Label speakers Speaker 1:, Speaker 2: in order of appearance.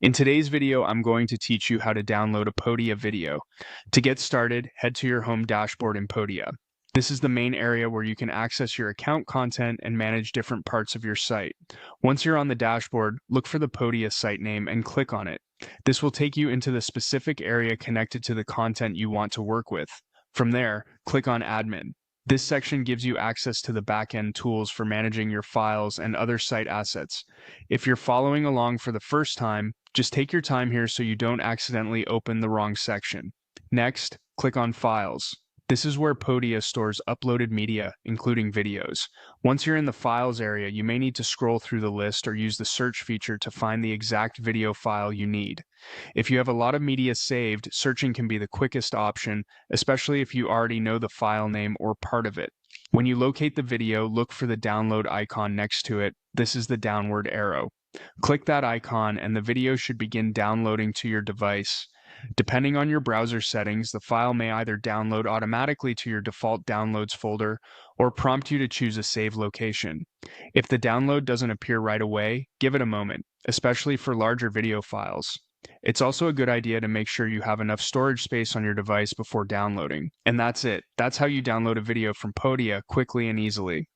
Speaker 1: In today's video, I'm going to teach you how to download a Podia video. To get started, head to your home dashboard in Podia. This is the main area where you can access your account content and manage different parts of your site. Once you're on the dashboard, look for the Podia site name and click on it. This will take you into the specific area connected to the content you want to work with. From there, click on Admin. This section gives you access to the backend tools for managing your files and other site assets. If you're following along for the first time, just take your time here so you don't accidentally open the wrong section. Next, click on Files. This is where Podia stores uploaded media, including videos. Once you're in the Files area, you may need to scroll through the list or use the search feature to find the exact video file you need. If you have a lot of media saved, searching can be the quickest option, especially if you already know the file name or part of it. When you locate the video, look for the download icon next to it. This is the downward arrow. Click that icon and the video should begin downloading to your device. Depending on your browser settings, the file may either download automatically to your default downloads folder or prompt you to choose a save location. If the download doesn't appear right away, give it a moment, especially for larger video files. It's also a good idea to make sure you have enough storage space on your device before downloading. And that's it. That's how you download a video from Podia quickly and easily.